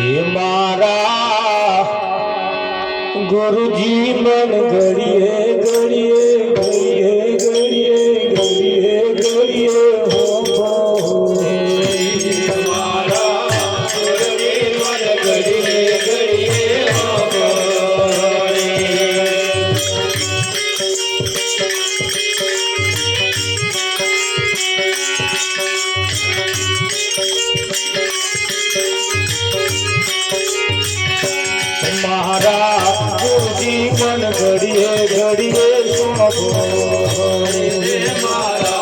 ये मारा गुरुजी मन घड़िए घड़िए घड़िए घड़िए घड़िए घड़िए हो मारा गुरुजी मन घड़िए घड़िए हो मारा गुरुजी मन घड़िए घड़िए सोबो मारा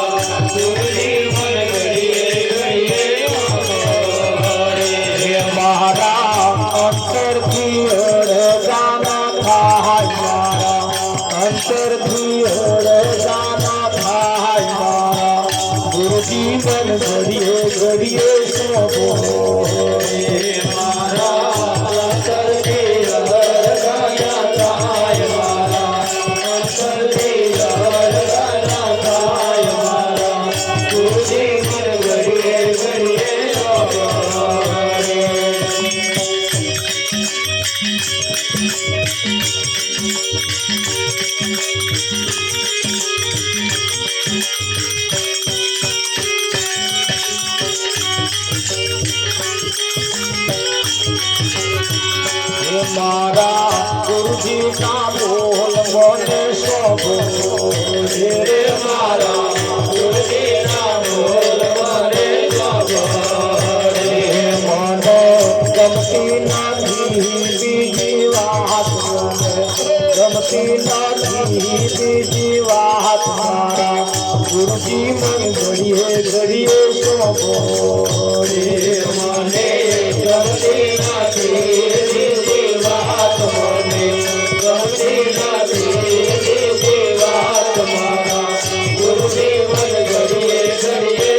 गुरुजी मन घड़िए घड़िए मारा अंतर थी जाना था मारा अंतर थी जाना था मारा गुरुजी मन घड़िए घड़िए सोबो मारा अंतर की गाना गाय मारा अंतर की गाना गाय मारा गुरुजी मन घड़िए घड़िए मारा गुरुजी का बोल बोले सोबो रे मारा गुरुजी ना बोल मारे मन गमती नाथी बीजीवात गमती नाथी बीजीवात मारा गुरुजी मन घड़िए घड़िए सोबो मने गमती नाथी बात मने गमती नाथी बात मारा गुरुजी मन घड़िए घड़िए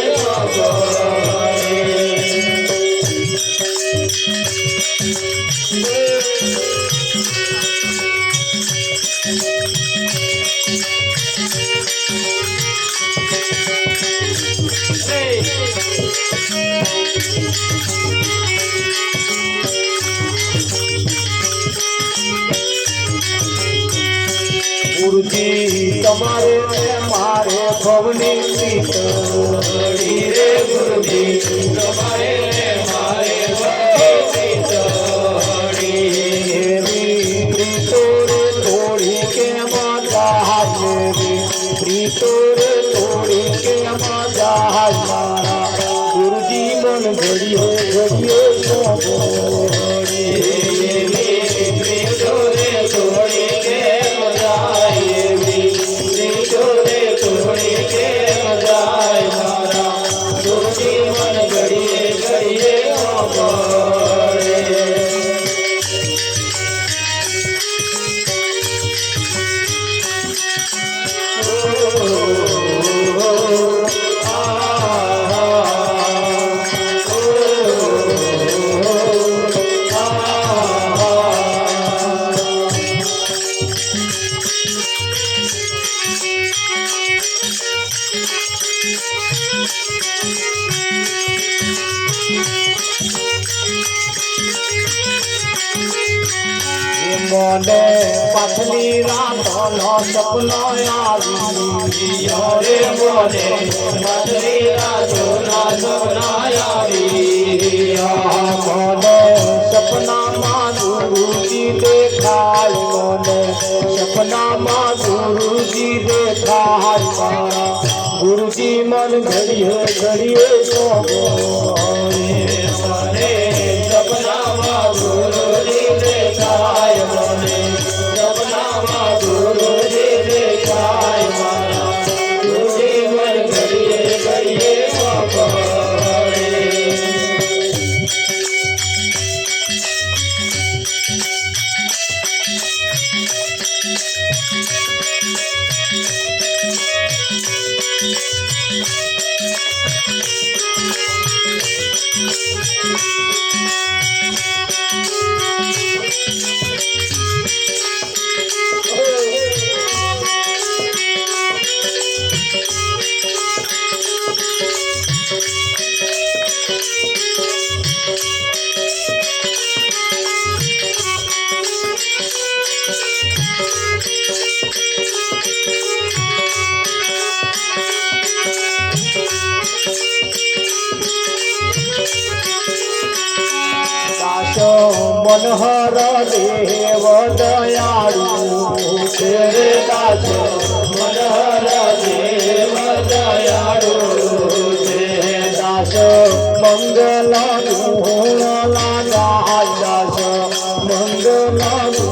गुरुजी તમારે મારે ભવની સીતળી રે ગુરુજી તમારે મારે એવી પ્રીતો રે તોડી કે માતા એવી પ્રીતો રે તોડી કે માતા મારા ગુરુજી મન ઘડીએ ઘડીએ સોબો મને પાછલી રાતનો સપનો આવી રે મોને પાછલી રાતનો સપનો આવી મને સપનામાં ગુરુજી દેખાય મને સપનામાં ગુરુજી દેખાય મારા ગુરુજી મન ઘડીએ ઘડીએ સોબો મને સપનામાં ગુરુજી દેખાય મને સપનામાં ગુરુજી દેખાય મારા ગુરુજી મન ઘડીએ ઘડીએ દાસ મનહર દેવ દયાળુ છે રે દાસ મનહર દેવ દયાળુ છે દાસ મંગલ ગુણ લાગાય દાસ મંગલ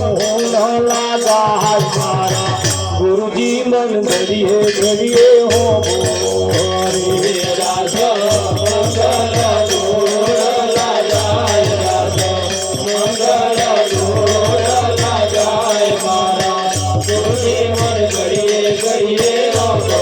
ગુણ લાગાય મારા ગુરુજી મન ઘડીએ ઘડીએ હો બોરે દાસ મંગલ ગુણ લાગાય દાસ મંગલ ગુણ લાગાય મારા ગુરુજી મન ઘડીએ ઘડીએ અવરે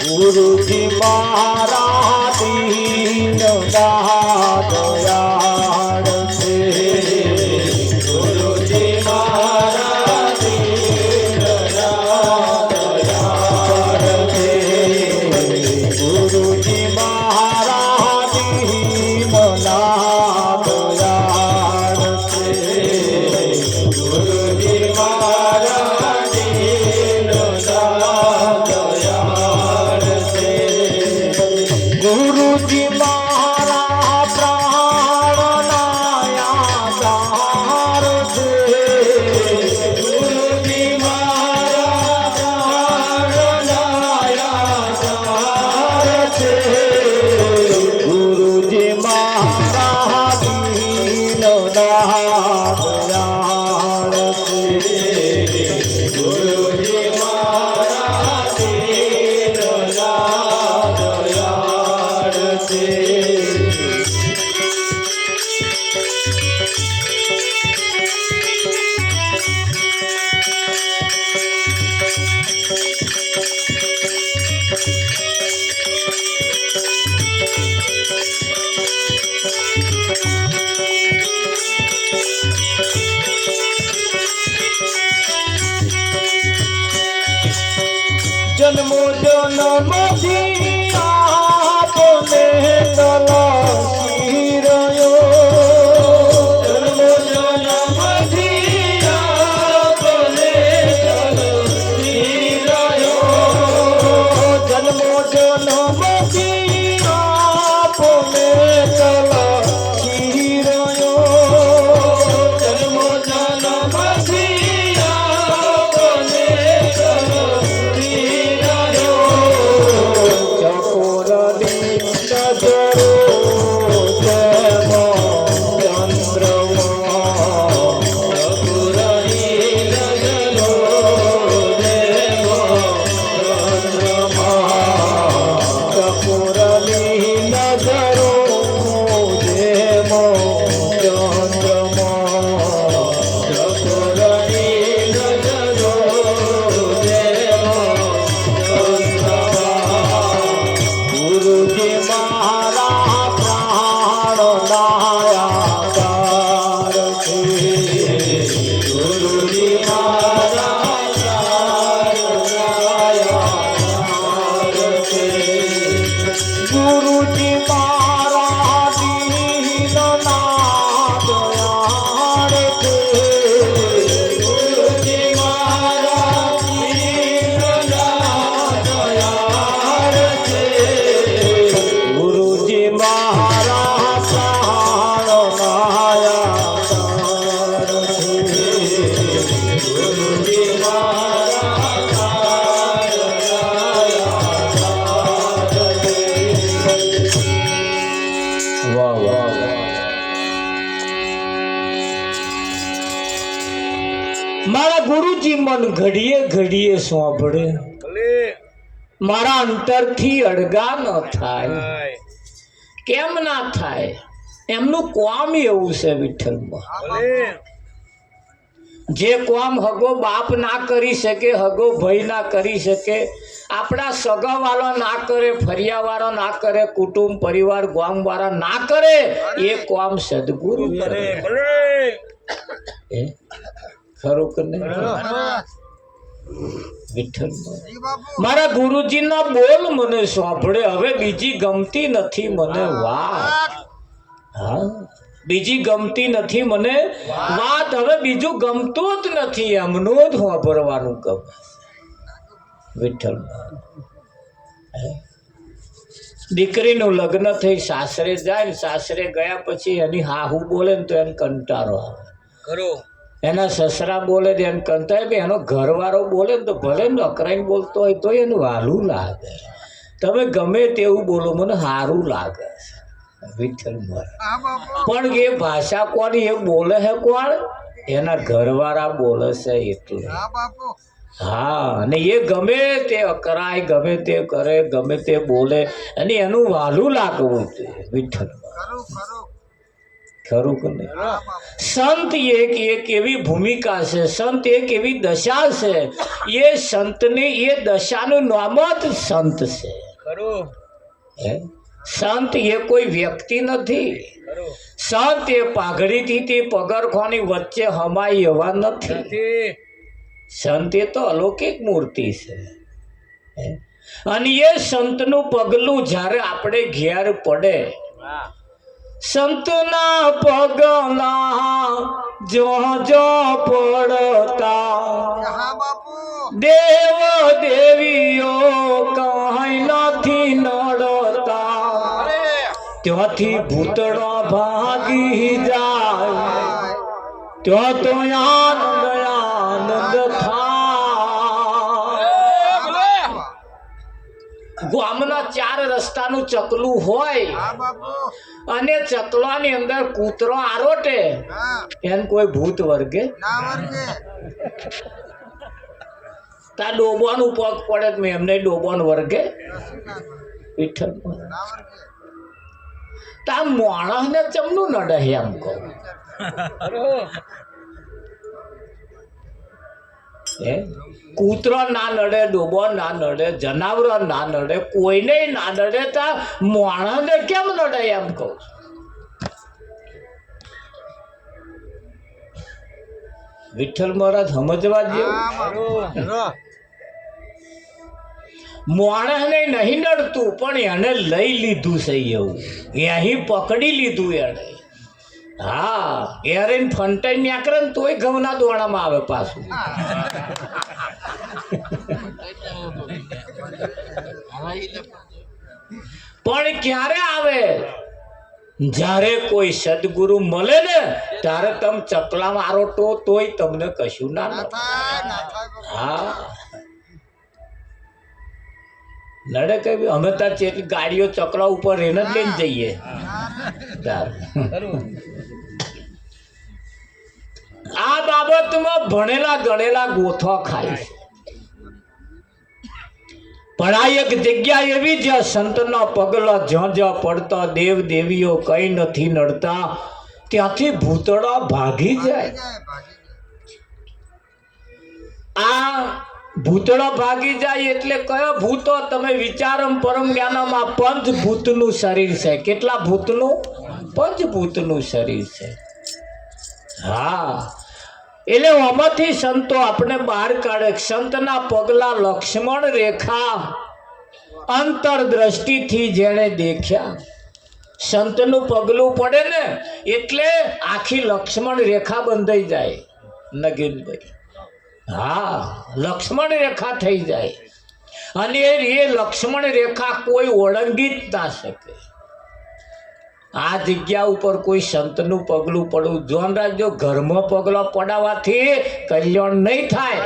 ગુરુજી મારા દીન દયાળ છે ગુરુજી મારા દીન દયાળ છે ગુરુજી મારા દીન દયાળ છે ગુરુજી મારા દીન દયાળ છે ગુરુજી મારા પ્રાણનાયાદાર છે ગુરુજી મારા પ્રાણનાયાદાર છે ગુરુજી મારા દીન દયાળ છે ગુરુજી મારા દીન દયાળ છે જન્મો જન્મથી આપને તલસી રહ્યો જન્મો જન્મથી આપને તલસી રહ્યો જન્મો જન્મથી આપને તલસી રહ્યો જન્મો જન્મથી આપને તલસી રહ્યો ચકોરની નજરો જેમ ચંદ્રમા ચકુરની નજરો દેવો ચંદ્રમા ચકોરની નજરો જેમ ચંદ્રમા ચકુરની નજરો દેવો ચંદ્રમા ગુરુજી મારા પ્રાણનાયાદાર છે ગુરુજી મારા પ્રાણનાયાદાર છે ગુરુજી મારા દીન દયાળ છે ગુરુજી મારા દીન દયાળ છે ગુરુજી મારા પ્રાણનાયાદાર છે ગુરુજી મારા પ્રાણનાયાદાર છે વાહ વાહ મારા ગુરુજી મન ઘડીએ ઘડીએ સાંભળે, મારા અંતરથી અળગા ન થાય. કેમ ના થાય? એમનું કામ એવું છે વિઠ્ઠલમાં. જે કામ હગો બાપ ના કરી શકે, હગો ભાઈ ના કરી શકે, આપણા સગા વાળા ના કરે, ફરિયા વાળા ના કરે, કુટુંબ પરિવાર ગામ વાળા ના કરે, એ કામ સદગુરુ કરે. ખરું કે નહીં? વિઠ્ઠલ મારા ગુરુજીના બોલ મને સાંભળે, હવે બીજી ગમતી નથી મને વાત. હા, બીજી ગમતી નથી મને વાત, હવે બીજું ગમતું જ નથી, એમનું જ વાપરવાનું ગમે. વિઠ્ઠલ દીકરીનું લગ્ન થઈ સાસરે જાય ને, સાસરે ગયા પછી એની હાહુ બોલે ને તો એને કંટાળો આવે. એના સસરા બોલે તો એને કંટાળે, એનો ઘરવાળો બોલે ને તો ભલે ને અકરાઈને બોલતો હોય તો એને વાલું લાગે. તમે ગમે તેવું બોલો, મને સારું લાગે. વિઠ્ઠલ પણ એ ભાષા કોની એ બોલે છે કોણ? એના ઘરવાળા બોલે છે એટલે. હા, અને એ ગમે તે અકરાય, ગમે તે કરે, ગમે તે બોલે, અને એનું વાલું લાગવું જોઈએ. વિઠ્ઠલ ખરું કે નહીં? સંત એક એવી ભૂમિકા છે, સંત એક એવી દશા છે, એ સંતની એ દશાનું નામ જ સંત છે. સંત એ કોઈ વ્યક્તિ નથી. સંત એ પાઘડીથી પગરખાની વચ્ચે હમાય એવા નથી. સંત એ તો અલૌકિક મૂર્તિ છે. અને એ સંતનું પગલું જ્યારે આપણે ઘેર પડે, સંતના પગલા જો જો પડતા, દેવ દેવીઓ કઈ નથી નડતા, ત્યાંથી ભૂતળો ભાગી જાય, ત્યાં તો આનંદ આનંદ થાય. ગામના 4 રસ્તાનું ચકલું હોય અને ચકલાની અંદર કૂતરો આરોટે, એને કોઈ ભૂત વર્ગે? તા ડોબાનું પગ પડે તો એમને ડોબાનું વર્ગે? વિઠ્ઠલ તા માણસને ચમનું નડે એમ કહું. કૂતરો ના નડે, ડોબો ના નડે, જનાવરો ના નડે, કોઈને ના નડે, તા માણસને કેમ નડે એમ કહું. વિઠ્ઠલ મહારાજ સમજવા જેવું. માણસને નહીં નડતું, પણ એને લઈ લીધું છે એવું, અહીં પકડી લીધું એને. હા, ઘેર ફંટાઈ નાખે ને તોય ઘઉંના દોણામાં આવે પાછું. પણ ક્યારે આવે? જ્યારે કોઈ સદગુરુ મળે ને ત્યારે તમે ચકલા મારો તોય તમને કશું ના થાય. હા, નડે કઈ અમે ત્યાં જેટલી ગાડીઓ ચકલા ઉપર એને જ લઈને જઈએ. આ બાબતમાં ભણેલા ગણેલા ગોથો ખાય. પણ આ એક જગ્યા એવી જ્યાં સંતના પગલા જ્યાં જ્યાં પડતા, દેવ દેવીઓ કઈ નથી નડતા, ત્યાંથી ભૂતળા ભાગી જાય. આ ભૂતળો ભાગી જાય એટલે કયો ભૂતો? તમે વિચારમ પરમ જ્ઞાનમાં પંચભૂતનું શરીર છે. કેટલા ભૂતનું? પંચભૂતનું શરીર છે. હા, એટલે આમાંથી સંતો આપણે બહાર કાઢે. સંતના પગલા લક્ષ્મણ રેખા અંતરદ્રષ્ટિથી જેણે દેખ્યા. સંતનું પગલું પડે ને એટલે આખી લક્ષ્મણ રેખા બંધાઈ જાય. નગીનભાઈ, હા, લક્ષ્મણ રેખા થઈ જાય. અને એ લક્ષ્મણ રેખા કોઈ ઓળંગી જ ના શકે. આ જગ્યા ઉપર કોઈ સંતનું પગલું પડવું જોન રાખજો. ઘરમાં પગલો પડાવવાથી કલ્યાણ નહીં થાય.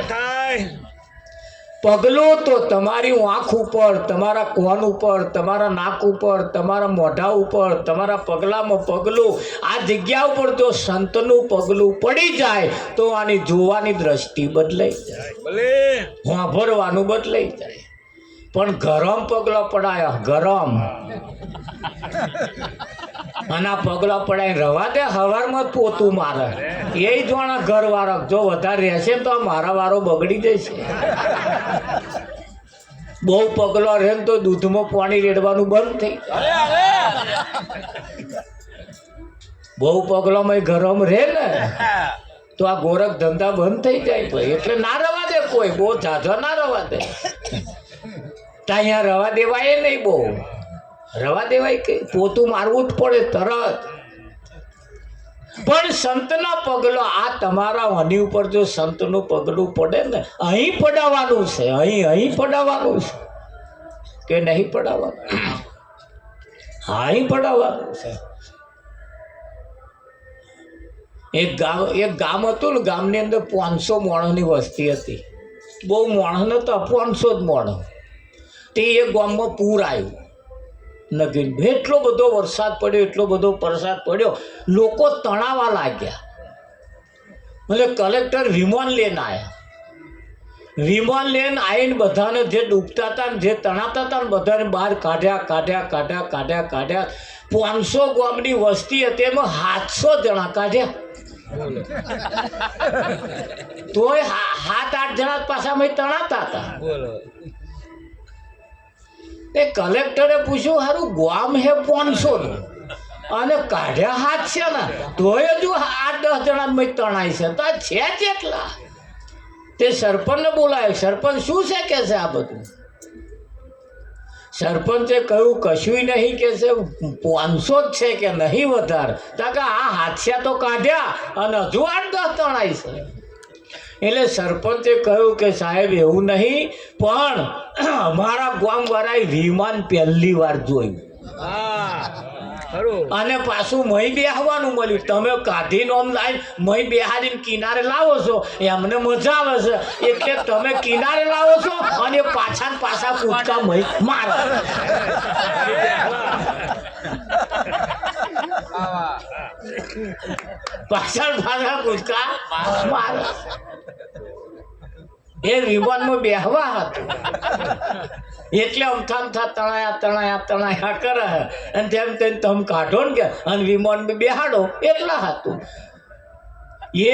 પગલું તો તમારી આંખ ઉપર, તમારા કોન ઉપર, તમારા નાક ઉપર, તમારા મોઢા ઉપર, તમારા પગલામાં પગલું, આ જગ્યા ઉપર જો સંતનું પગલું પડી જાય તો આની જોવાની દ્રષ્ટિ બદલાઈ જાય, સાંભળવાનું બદલાઈ જાય. પણ ગરમ પગલા પડાયા, ગરમ આના પગલા પડાય રવા દે, હવારમાં પોતું મારે એ જોણા ઘર વાળો જો વધારે રહેશે તો મારા વારો બગડી જશે. બહુ પગલો રહે ને તો દૂધમાં પાણી રેડવાનું બંધ થઈ જાય. બહુ પગલામાં ગરમ રહે ને તો આ ગોરખ ધંધા બંધ થઈ જાય ભાઈ. એટલે ના રવા દે કોઈ, બહુ ઝાઝા ના રવા દે. ત્યાં રવા દેવાય નહીં, બહુ રવા દેવાય કે પોતું મારવું જ પડે તરત. પણ સંતના પગલો, આ તમારા આની ઉપર જો સંતનું પગલું પડે ને, અહીં પડાવવાનું છે, અહીં પડાવવાનું છે કે નહીં પડાવવાનું? અહીં પડાવવાનું છે. એક ગામ હતું ને, ગામની અંદર 500 માણસની વસ્તી હતી. બહુ માણસ નતા, 500 જ માણસ. તે એક ગામમાં પૂર આવ્યું નગીન. એટલો બધો વરસાદ પડ્યો, એટલો બધો વરસાદ પડ્યો, લોકો તણાવા લાગ્યા. એટલે કલેક્ટર વિમાન લઈને આવ્યા. વિમાન લઈને આવીને બધાને જે ડૂબતા હતા ને જે તણાતા હતા ને બધાને બહાર કાઢ્યા. 500 ગામની વસ્તી હતી, એમાં 700 જણા કાઢ્યા. તોય 7-8 જણા પાછા તણાતા હતા. એ કલેક્ટરે પૂછ્યું, સારું ગામ હે 500 નું અને કાઢ્યા 700 ના, તોય હજુ 8-10 જણા તણાય છે, તો આ છે જેટલા. તે સરપંચને બોલાયો. સરપંચ શું છે કે છે આ બધું? સરપંચે કહ્યું કશું નહીં કે છે, 500 જ છે કે નહીં વધારે. તો કે આ 700 તો કાઢ્યા અને હજુ 8-10 તણાય છે. એટલે સરપંચે કહ્યું કે સાહેબ એવું નહીં, પણ અમારા ગામવાળાએ વિમાન પહેલી વાર જોયું અને પાછું મહી બેહવાનું મળ્યું. તમે કાઢીને આમ લાવીને મહી બેહાડીને કિનારે લાવો છો, એમને મજા આવે છે, એટલે તમે કિનારે લાવો છો અને પાછા કૂદકા મહી મારો. પાછળ કૂદકા મારો. એ વિમાનમાં બેહવા હતું એટલે અમથા તણાયા કરે અને તેમ તમે કાઢો ને કે અને વિમાનમાં બેહાડો એટલા હતું.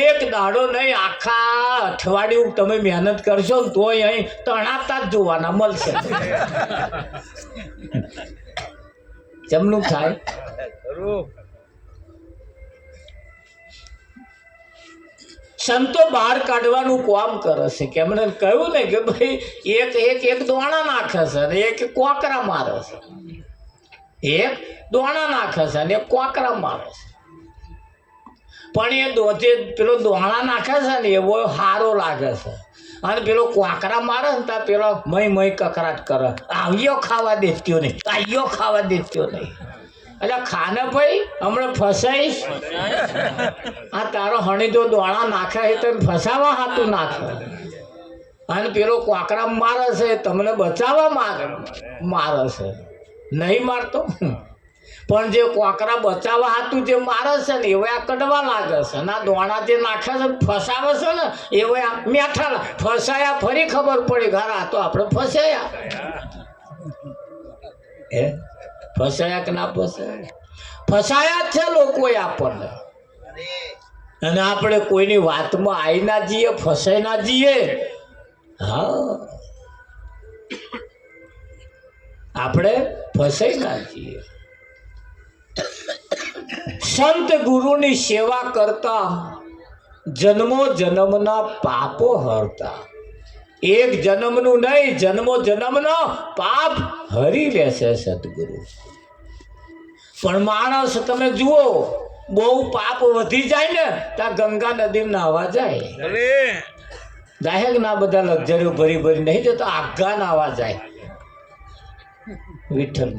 એક દાડો નહીં, આખા અઠવાડિયું તમે મહેનત કરશો ને તોય અહીં તણાતા જ જોવાના મળશે. જમનું થાય. સંતો બહાર કાઢવાનું કામ કરે છે. કે એમણે કહ્યું ને કે ભાઈ એક દોણા નાખે છે અને એક કોકરા મારે છે. એક દોણા નાખે છે અને એક કોકરા મારે છે. પણ એ પેલો દોણા નાખે છે ને એવો સારો લાગે છે, અને પેલો કોકરા મારે ને ત્યાં પેલો મય કકરાટ કરે, આવ્યો ખાવા દેત્યો નહીં, આવ્યો ખાવા દેત્યો નહીં. એટલે ખાને ભાઈ હમણાં ફસાઈશ. આ તારો હણી જો દોણા નાખે છે તો ફસાવા હાથું નાખે, અને પેલો કોકરા મારે છે તમને બચાવવા મારે છે, નહીં મારતો. પણ જે કોકરા બચાવવા હાથું જે મારે છે ને એવા આ કડવા લાગે છે, અને આ દોણા જે નાખે છે ફસાવે છે ને એવા મેઠા ફસાયા. ફરી ખબર પડી ઘરા તો આપણે ફસાયા. ફસાયા કે ના ફસાયા? ફસાયા જ છે લોકોએ આપણને. અને આપણે કોઈની વાતમાં આવી ના જઈએ, ફસાઈ ના જઈએ. હા, આપણે ફસાઈ ના જઈએ. સંત ગુરુની સેવા કરતા જન્મો જન્મના પાપો હરતા. એક જન્મનું નહીં, જન્મો જન્મનો પાપ હરી લેશે સદગુરુ. પણ માણસ તમે જુઓ, બહુ પાપ વધી જાય ને ત્યાં ગંગા નદી નાહવા જાય. કે ના બધા લક્ઝરીઓ ભરી નહીં જતા, આઘા નાહવા જાય વિઠ્ઠલ.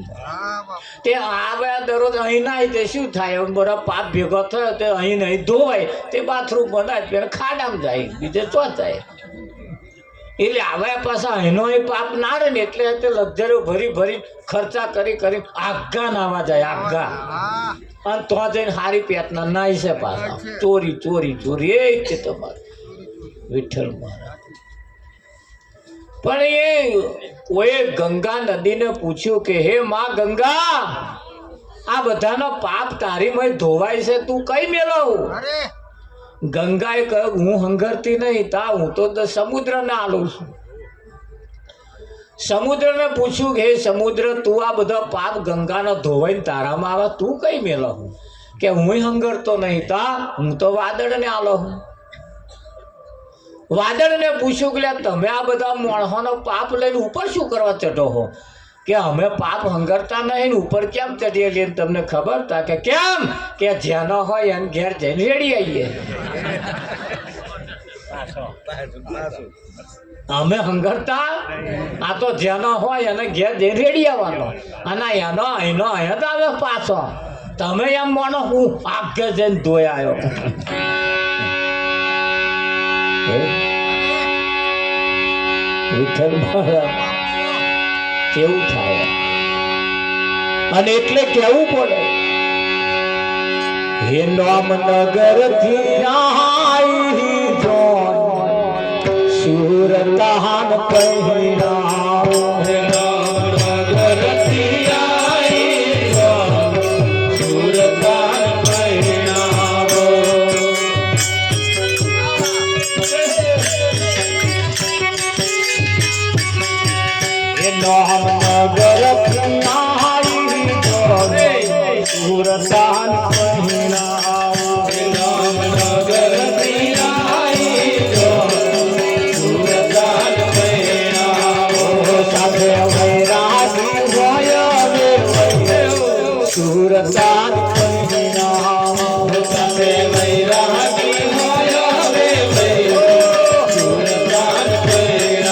તે આવ્યા દરરોજ અહીં નાય તે શું થાય? બધા પાપ ભેગો થયો તે અહીં નહીં ધોવાય, તે બાથરૂમ બનાય ખાડામાં જાય, બીજે ચો જાય. એટલે આવે પાછા એનો પાપ ના રહે ને એટલે લક્ઝરીઓ ભરી ભરી ખર્ચા કરી કરી આઘા નાવા જાય આઘા અને તો જઈને હારી પેટના નાય છે પાછા ચોરી ચોરી ચોરી એ છે તમારે વિઠ્ઠલ મહારાજ. પણ એ કોઈ ગંગા નદીને પૂછ્યું કે હે માં ગંગા, આ બધાનો પાપ તારી મય ધોવાય છે, તું કઈ મેળવું? ગંગાએ કહ્યું હું હંગરતી નહીં તા, હું તો સમુદ્રને આલું છું. સમુદ્રને પૂછ્યું કે હે સમુદ્ર, તું આ બધા પાપ ગંગાનો ધોવાઈને તારામાં આવે, તું કઈ મેળવું? કે હું હંગરતો નહીં તા, હું તો વાદળને આલો હું. વાદળને પૂછ્યું કે તમે આ બધા માણસોનો પાપ લઈને ઉપર શું કરવા ચઢો હો? કે અમે પાપ હંગરતા નહીં, ઉપર કેમ ચડીએ લઈને તમને ખબર તા? કે કેમ? કે જેનો હોય એને ઘેર જઈને રેડી આવીએ. અમે હંગરતા, આ તો જેનો હોય એને ઘેર જઈને રેડી આવવાનો, અને એનો અહીંનો અહીંયા જ આવે પાછો. તમે એમ માનો હું આગે જઈને ધોઈ આવ્યો. વિઠ્ઠલ મહારાજ કેવું થાય, અને એટલે કેવું પડે હે નામનગર થી આઈ જોન સુરતાન પહેરાવો. હે નામનગર થી આઈ જોન સુરતાન પહેરાવો. નામનગર નારી જોને સુરતાન પહેરાવો. નામનગર નારી જોને સુરતાન પહેરાવો. સાથે વૈરાગી હોય સુરતાન પહેરાવો. સાથે વૈરાગી હોય સુરતાન પહેરાવો.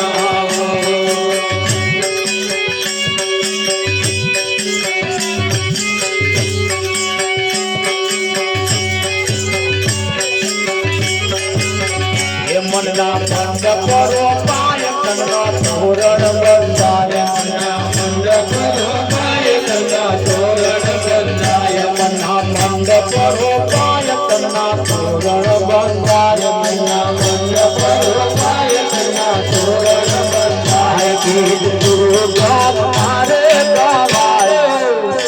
મનના મંડપ પાય કનના તોરણ બંધાય. મંડપ પાય કનના તોરણ બંધાય. મનના મંડપ પાય કનના તોરણ બંધાય. મનના મંડપ પાય કનના તોરણ બંધાય. ગીત ગુરુ ગામ મારે ગવાય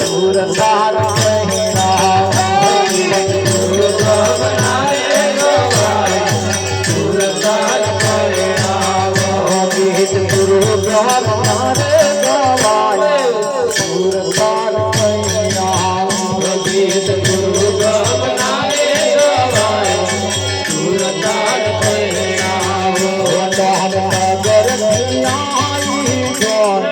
સુરતાન પહેરાવો. ગુરુ ગામ મારે ગવાય સુરતાન પહેરાવો. ગીત ગુરુ ગામ મારે ગવાય સુરતાન પહેરાવો. ગીત ગુરુ ગામ મારે ગવાય સુરતાન પહેરાવો. નામનગર નાઈ જોન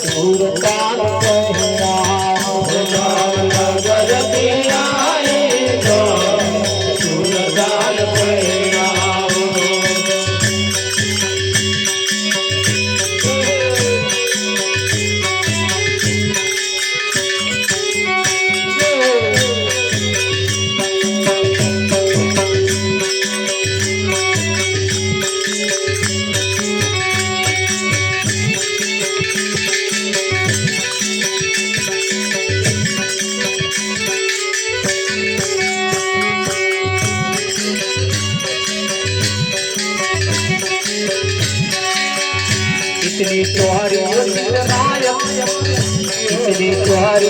સુરતાન પહેરાવો. નામનગર નાઈ જોન સુરતાન પહેરાવો. इतनी तुम्हारी इतनी तुम्हारी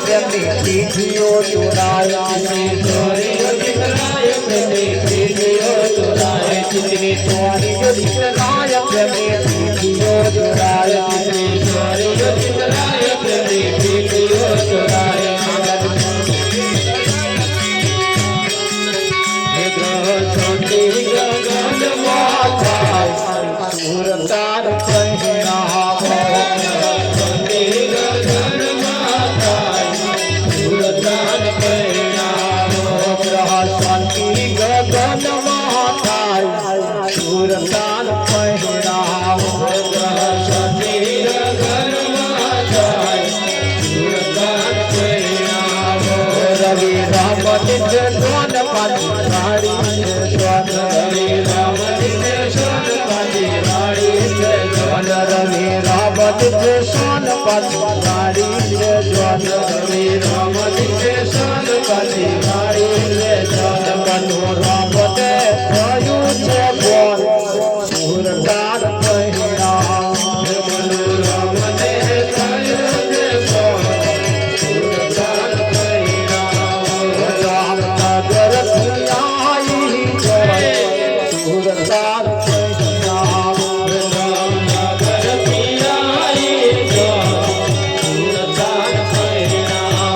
प्रेमियो चुराया. जितनी तुम्हारी प्रेमियो चुराया. સુરતાન પહેરાવો. સુરતાન પહેરાવો. શાંતિ ગગનમાં થાય સુરતાન પહેરાવો. શાંતિ ગગનમાં થાય સુરતાન પહેરાવો. રવિ રામ નિત્ય સ્વન પાછી રવિ રામ નિત્ય સ્વન પાછી પાછી વાળી લે જોન રમી રમતી તે સન પાછી વાળી લે જોન કઠોર બધે થયું છે બોલ સુરતાર પહેરા મનોરમતે થયું છે બોલ સુરતાર પહેરાવો રામનગર થી આવી જોય સુરતાર પહેરા રામનગર પિયાઈ જો સુરતાર પહેરાવો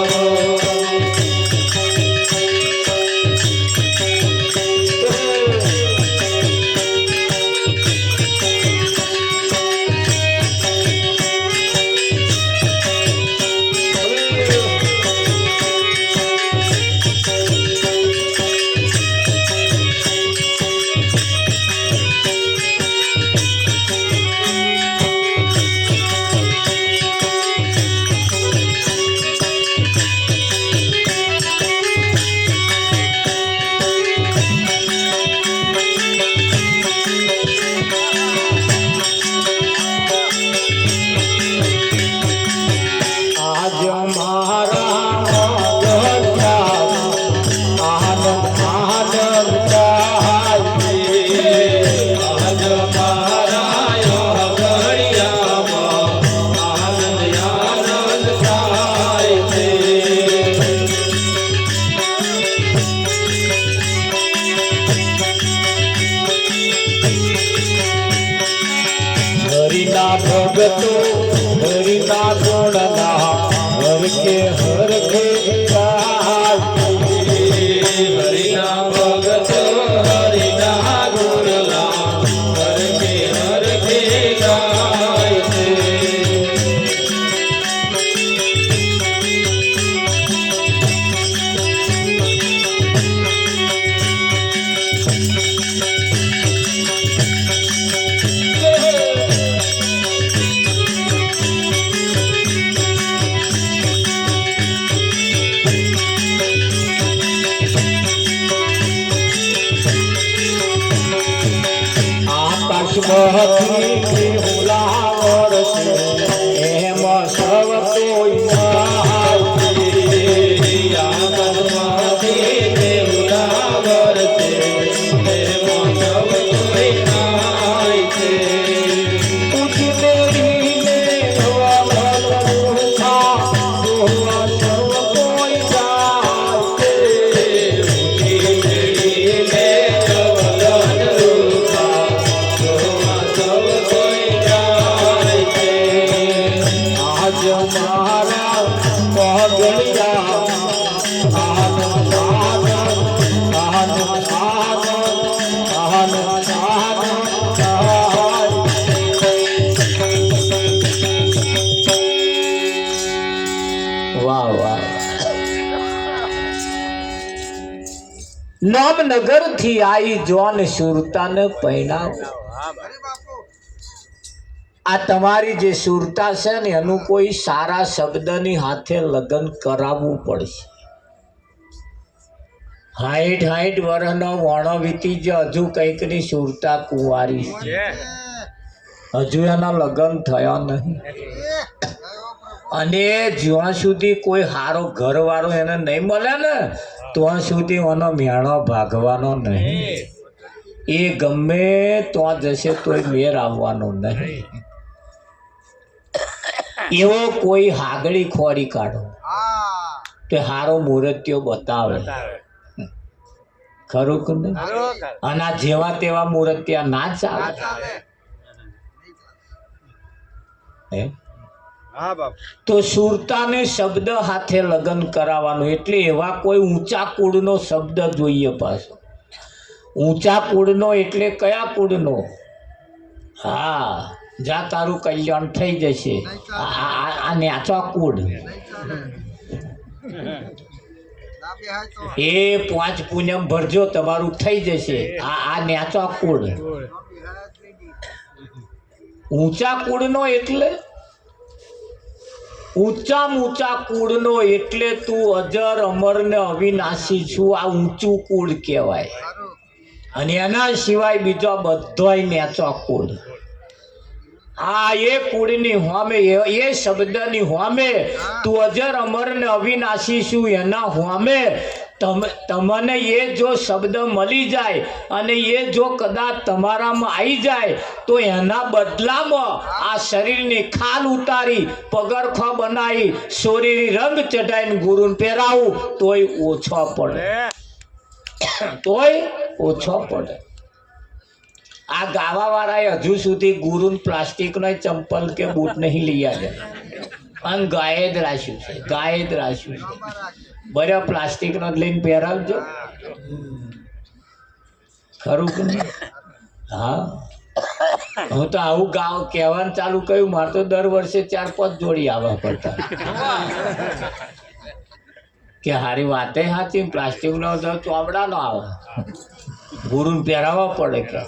આજ મારા મગજ્યા આનંદ આનંદ થાય આજ મારા ઘડિયામાં આનંદ આનંદ થાય છે હરિના ભગતો હરિના ગુણના હર કે ગાય હરિના ભગત હરિના ગુણલા હર કે ગાય છે આકાશમાંથી હુલાવર છે એમાં સૌ કોઈ નાય આકાશમાંથી દેવડાવર છે તેમાં સૌ કોઈ નાય છે ઉઠીને રીને વગર ઉઠા જોવા સૌ કોઈ જાય આજ મારા પગલિયા આનંદ આનંદ આનંદ આનંદ આનંદ વાહ વાહ નામનગર થી આવી જોન સુરતાને પૈણાવ આ તમારી જે સુરતા છે ને એનું કોઈ સારા શબ્દની હાથે લગ્ન કરાવવું પડશે 60 વર્ષનો વણો વીતી જ હજુ કંઈકની સુરતા કુંવારી છે હજુ એના લગ્ન થયા નહીં અને જ્યાં સુધી કોઈ સારો ઘરવાળો એને નહીં મળે ને ત્યાં સુધી એનો મેણો ભાગવાનો નહીં એ ગમે ત્યાં જશે તોય મેર આવવાનો નહીં એવો કોઈ હાગળી ખોરી કાઢો તે હારો મૂર્તિઓ બતાવે ખરું કે નહીં અને આ જેવા તેવા મૂર્તિયા ના ચાલે હે તો સુરતાને શબ્દ હાથે લગ્ન કરાવવાનું એટલે એવા કોઈ ઊંચા કુળનો શબ્દ જોઈએ પાછો ઊંચા કુળનો એટલે કયા કુળનો હા જા તારું કલ્યાણ થઈ જશે આ ન્યાચા કુળ એ 5 પૂનમ ભરજો તમારું થઈ જશે આ ન્યાચા કુળ ઊંચા કુળનો એટલે ઊંચામાં ઊંચા કુળનો એટલે તું અજર અમર ને અવિનાશી છું આ ઊંચું કુળ કહેવાય અને એના સિવાય બીજો બધોય નેચો કુળ હા એ કુળની હોમે એ શબ્દની હોમે તું અજર અમર ને અવિનાશી છું એના હોમે તમને એ જો શબ્દ મળી જાય અને એ જો કદાચ તમારામાં આવી જાય તો એના બદલામાં આ શરીરની ખાલ ઉતારી પગરખો બનાવી સોરીની રંગ ચઢાઈને ગુરુને પહેરાવું તોય ઓછો પડે આ ગાવા વાળાએ હજુ સુધી ગુરુને પ્લાસ્ટિકનો ચંપલ કે બૂટ નહીં લઈ આવ્યા અને ગાય જ રાખ્યું છે બરાબર પ્લાસ્ટિકનો જ લઈને પહેરાવજો ખરું કે નહીં હા હું તો આવું ગાવ કહેવાનું ચાલુ કર્યું મારે તો દર વર્ષે 4-5 જોડી આવવા પડતા કે હારી વાતે સાચી પ્લાસ્ટિકનો તો ચોપડાનો આવે ગુરુને પહેરાવવા પડે કે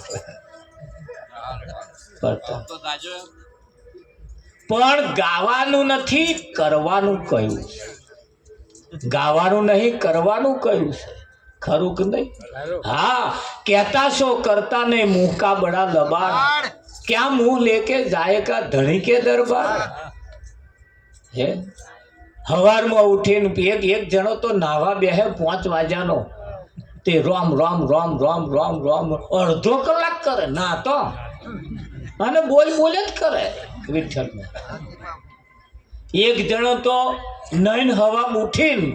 પણ ગાવાનું નથી કરવાનું કહ્યું ગાવાનું નહીં કરવાનું કહ્યું છે ખરું કે નહીં હા કહેતા છો કરતા નહીં मुंह का बड़ा लबाड़ क्या मुंह लेके जाएगा धनी के दरबार હે હવારમાં ઉઠીને એક જણો તો નાવા બેહે 5 વાગ્યાનો તે રોમ રોમ રોમ રોમ રોમ રોમ અડધો કલાક કરે ના તો અને બોલ જ કરે વિઠ્ઠલમાં એક જણો તો નૈન હવા ઉઠીને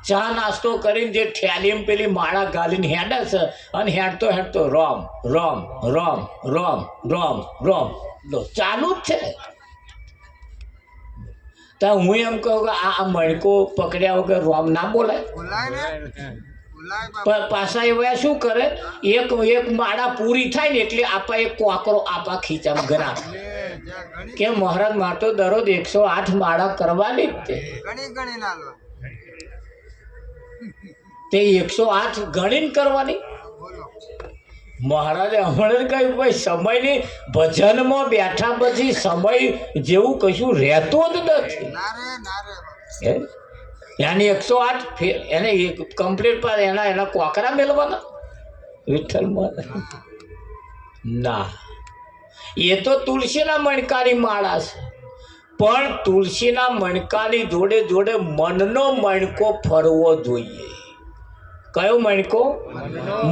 ચા નાસ્તો કરીને જે ઠેલીમાં પેલી માળા ગાલીને હેડે છે અને હેડતો રોમ રોમ રોમ રોમ રોમ રોમ ચાલુ જ છે તો હું એમ કહું કે આ મણકો પકડ્યા વગર રોમ ના બોલાય પાછા એવા શું કરે એક માળા પૂરી થાય ને એટલે આપા એક કોકરો આપા ખીચામાં ગરા કે મહારાજ માર તો દરરોજ 108 માળા કરવાની જ તે 108 ગણીને કરવાની મહારાજે હમણાં કહ્યું ભાઈ સમયની ભજનમાં બેઠા પછી સમય જેવું કશું રહેતું જ નથી यानी 108 એને કમ્પ્લીટ પર એના કોકરા મેળવાના વિઠ્ઠલ ના એ તો તુલસીના મણકાની માળા છે પણ તુલસીના મણકાની જોડે જોડે મનનો મણકો ફરવો જોઈએ કયો મણકો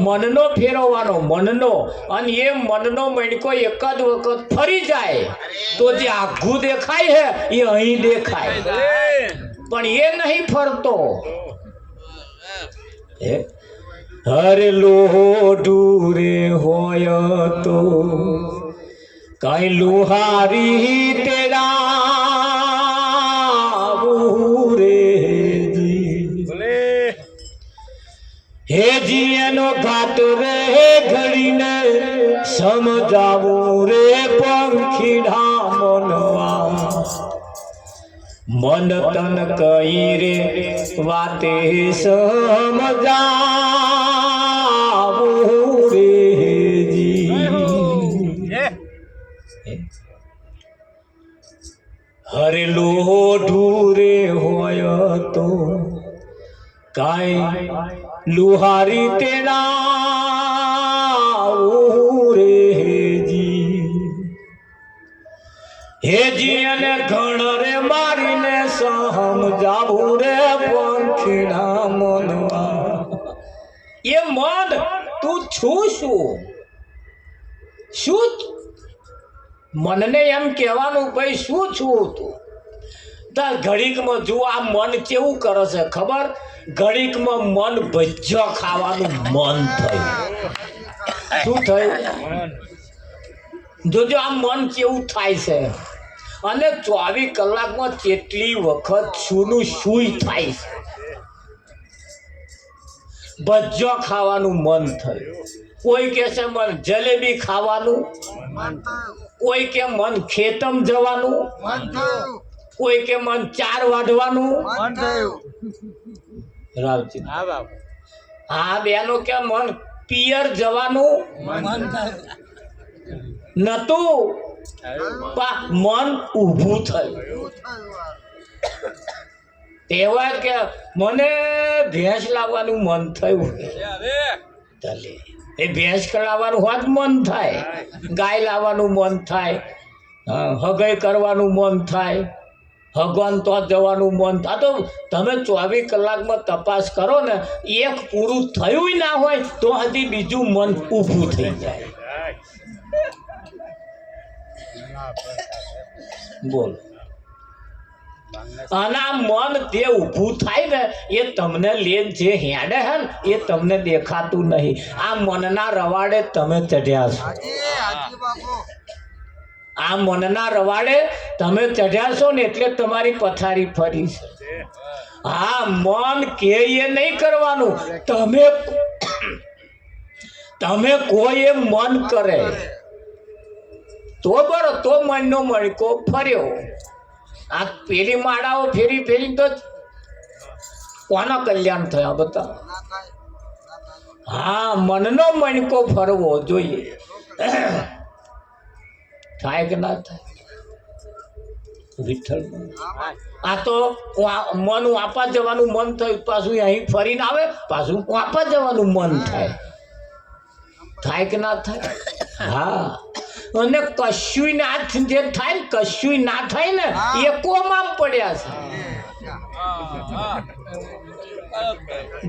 મનનો ફેરવવાનો મનનો અને એ મનનો મણકો એક જ વખત ફરી જાય તો જે આઘું દેખાય છે એ અહીં દેખાય પણ એ નહીં ફરતો હરે લોઢું રે હોય તો કઈ લુહારી તેરા રે હે જી એનો ઘાટ રે ઘડીને સમજાવું રે પંખીડા મનવા मन तन कई रे वाते समझाऊं रे जी हरे लोढू रे होय तो काई लुहारी तेरा रे जी हे जी અને ઘણ રે મારીને સમજાવું રે પંખીડા મનવા એ મન તું શું મનને એમ કહેવાનું ભાઈ શું છું તું તાર ઘડીકમાં જો આ મન કેવું કરે છે ખબર ઘડીકમાં મન ભજ્જો ખાવાનું મન થયું શું થયું જોજો આ મન કેવું થાય છે અને 24 કલાકમાં કેટલી વખત શુંનું શુંય થાય છે ભજ્જો ખાવાનું મન થયું કોઈ કહે છે મન જલેબી ખાવાનું કોઈ કે મન ખેતમ જવાનું કોઈ કે મન 4 વાઢવાનું રાવજી હા બેનો કે મન પિયર જવાનું નતું મન ઊભું થયું તેવા કે મને ભેંસ લાવવાનું મન થયું એ ભેંસ લાવવાનું હોત મન થાય ગાય લાવવાનું મન થાય હા, હગાઈ કરવાનું મન થાય, હગવાન તો જવાનું મન થાય. તો તમે 24 કલાકમાં તપાસ કરો ને, એક પૂરું થયું ના હોય તો હજી બીજું મન ઊભું થઈ જાય. બોલ. અને આ મન જે ઊભું થાય ને એ તમને લેન જે હેડે હે ને એ તમને દેખાતું નહીં. આ મનના રવાડે તમે ચઢ્યા છો. આ મનના રવાડે તમે ચઢ્યા છો ને એટલે તમારી પથારી ફરી છે. હા, મન કે એ નહીં કરવાનું. તમે કોઈ એ મન કરે તો બરો તો મનનો મણકો ફર્યો. આ પેલી માળાઓ ફેરી ફેરી તો કોના કલ્યાણ થયા બતાવો. હા, મનનો મણકો ફરવો જોઈએ. થાય કે ના થાય? વિઠ્ઠલ આ તો મન વાપા જવાનું મન થયું, પાછું અહીં ફરીને આવે, પાછું વાપા જવાનું મન થાય. થાય કે ના થાય? હા, અને કશું ના જે થાય ને કશું ના થાય ને એ કોમાં પડ્યા છે.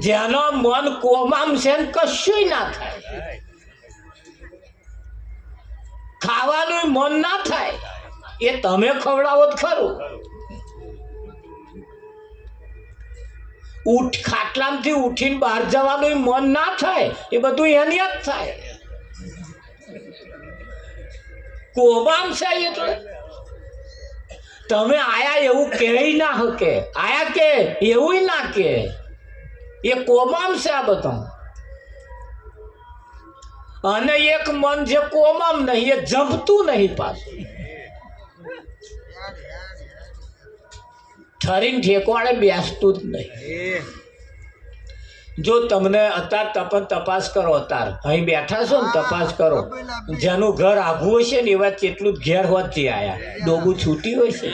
જેનો મન કોમામ છે ને કશું ના થાય. ખાવાનું મન ના થાય એ તમે ખવડાવો જ ખરું. ખાટલામાંથી ઉઠીને બહાર જવાનું મન ના થાય એ બધું એની જ થાય. કોમામ છે એટલે તમે આયા એવું કહે ના હકે. આયા કે એવું ના કે એ કોમામ છે આ બધું. અને એક મન જે કોમામ નહીં એ જમતું નહીં, પાછું ઠરીને ઠેકવાડે બેસતું જ નહીં. જો તમને અત્યારે તપાસ કરો, અત્યારે અહીં બેઠા છો ને તપાસ કરો, જેનું ઘર આઘું હશે ને એવા કેટલું ઘેર હોતી આયા ડોબું છૂટી હોય છે,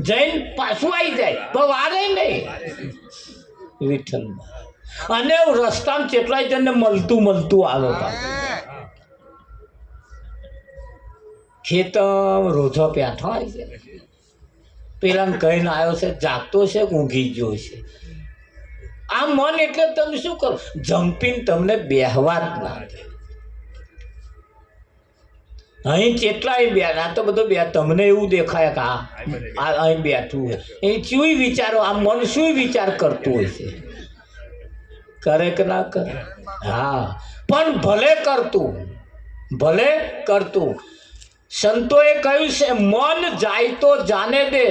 જઈને પાછું આવી જાય પણ વારે નહીં વિઠ્ઠલમાં. અને રસ્તામાં કેટલાય જણને મળતું આવે. ખેતર રોજો પેઠો આવી છે, પેલા કહીને આવ્યો છે, જાગતો છે, ઊંઘી ગયો છે. આ મન એટલે તમે શું કરો, જમ્પીને તમને બેહવા જ ના દે. અહીં કેટલાય બે આ તો બધો બે તમને એવું દેખાય કે આ અહીં બેઠું હોય એ શું વિચારો, આ મન શું વિચાર કરતું હોય છે, કરે કે ના કરે? હા, પણ ભલે કરતું. સંતોએ કહ્યું છે મન જાય તો જાને દે,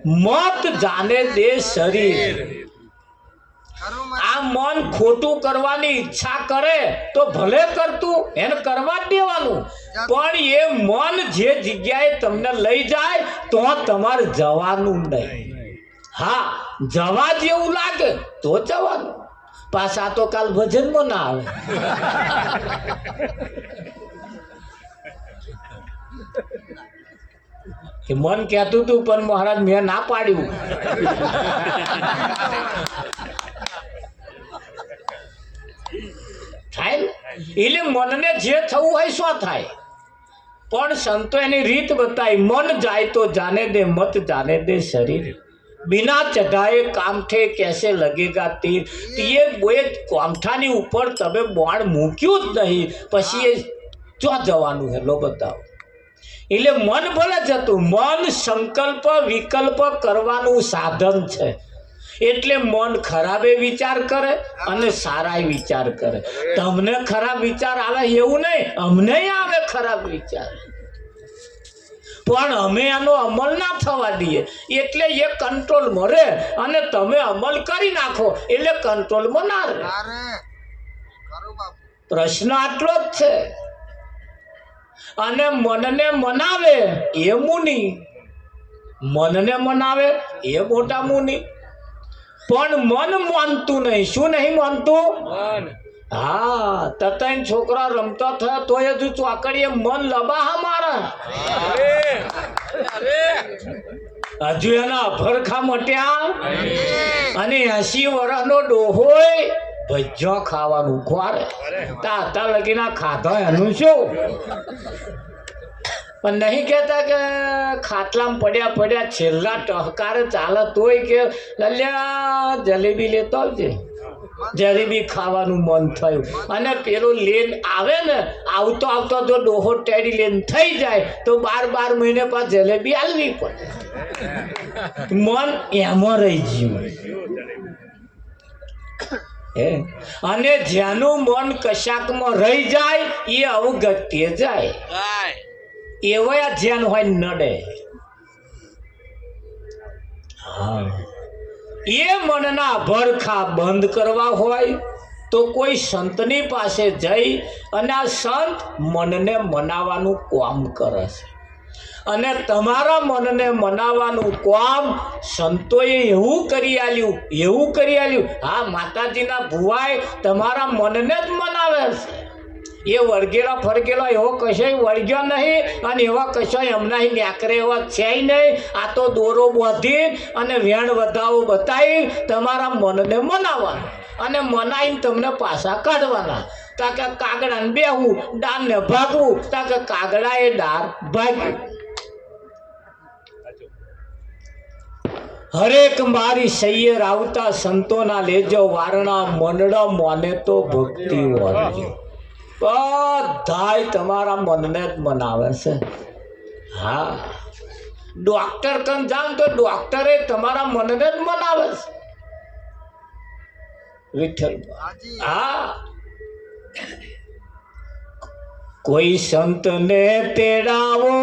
મત જાને દે શરીર. આ મન ખોટું કરવાની ઈચ્છા કરે તો ભલે કરતું, એને કરવા જ દેવાનું. પણ એ મન જે જગ્યાએ તમને લઈ જાય તો તમારે જવાનું નહીં. હા, જવા જેવું લાગે તો જવાનું, પાછા તો કાલ ભજનમાં ના આવે. કે મન કહેતું હતું પણ મહારાજ મેં ના પાડ્યું. થાય ને એટલે મનને જે થવું હોય શું થાય, પણ સંતો એની રીત બતાવી. મન જાય તો જાને દે, મત જાને દે શરીર. बिना चढ़ाए कामठे कैसे लगेगा तीर. ये बोए कामठानी ઉપર તમે બોણ મૂક્યું જ નહીં, પછી એ ક્યાં જવાનું હે લો બતાવો. એટલે મન ભલે જતું, મન સંકલ્પ વિકલ્પ કરવાનું સાધન છે. એટલે મન ખરાબે વિચાર કરે અને સારાય વિચાર કરે. તમને ખરાબ વિચાર આવે એવું નહીં, અમને આવે ખરાબ વિચાર, પણ અમે આનો અમલ ના થવા દઈએ એટલે એ કંટ્રોલમાં રહે. અને તમે અમલ કરી નાખો એટલે કંટ્રોલમાં ના રહે. પ્રશ્ન આટલો જ છે. અને મનને મનાવે એ મુનિ, મનને મનાવે એ મોટા મુનિ, પણ મન માનતું નહીં. શું નહીં માનતું? હા, તતન છોકરા રમતા થયા તોય હજુ ચોકડીએ મન લબાહા મારા, હજુ એના ભરખા મટ્યા. અને 80 વર્ષનો ડોહોય ભજ્જો ખાવાનું ખોરે તા લગીના ખાધો એનું શું? પણ નહીં કહેતા કે ખાટલામાં પડ્યા છેલ્લા ટહકારે ચાલે તોય કે લલ્યા જલેબી લેતો આવજે, જલેબી ખાવાનું મન થયું. અને પેલો લેન આવે ને, આવતો જો ડોહો ટેડી લેન થઈ જાય તો 12 મહિને પાસ જલેબી આલવી પડે. મન એમાં રહી ગયું. અને જેનું મન કશાકમાં રહી જાય એ અવગત્ય જાય. એવો આ ધ્યાન હોય નડે. હા, એ મનના ભરખા બંધ કરવા હોય તો કોઈ સંતની પાસે જઈ અને આ સંત મનને મનાવવાનું કામ કરે છે. અને તમારા મનને મનાવવાનું કામ સંતોએ એવું કરી આલ્યું. હા, માતાજીના ભુવાય તમારા મનને જ મનાવે છે. એ વળગેલા ફરગેલા એવો કશો વળગ્યો નહીં અને એવા કશો એમના ન્યાકરે એવા છે નહીં. આ તો દોરો બાંધી અને વેણ વધાવો બતાવી તમારા મનને મનાવવાનું અને મનાવીને તમને પાછા કાઢવાના. તાકે કાગડાને બેહવું, ડાળને ભાગવું, તાકે કાગડાએ ડાળ ભાગ્યું. હરેક મારી સૈયર આવતા સંતોના લેજો વારણા, મનડા મોને તો ભક્તિ વાળજો. બધાય તમારા મનને જ મનાવે છે. હા, ડોક્ટર કન જાવ તો ડોક્ટરે તમારા મનને જ મનાવે છે. વિઠ્ઠલ, હા, કોઈ સંતને તેડાવો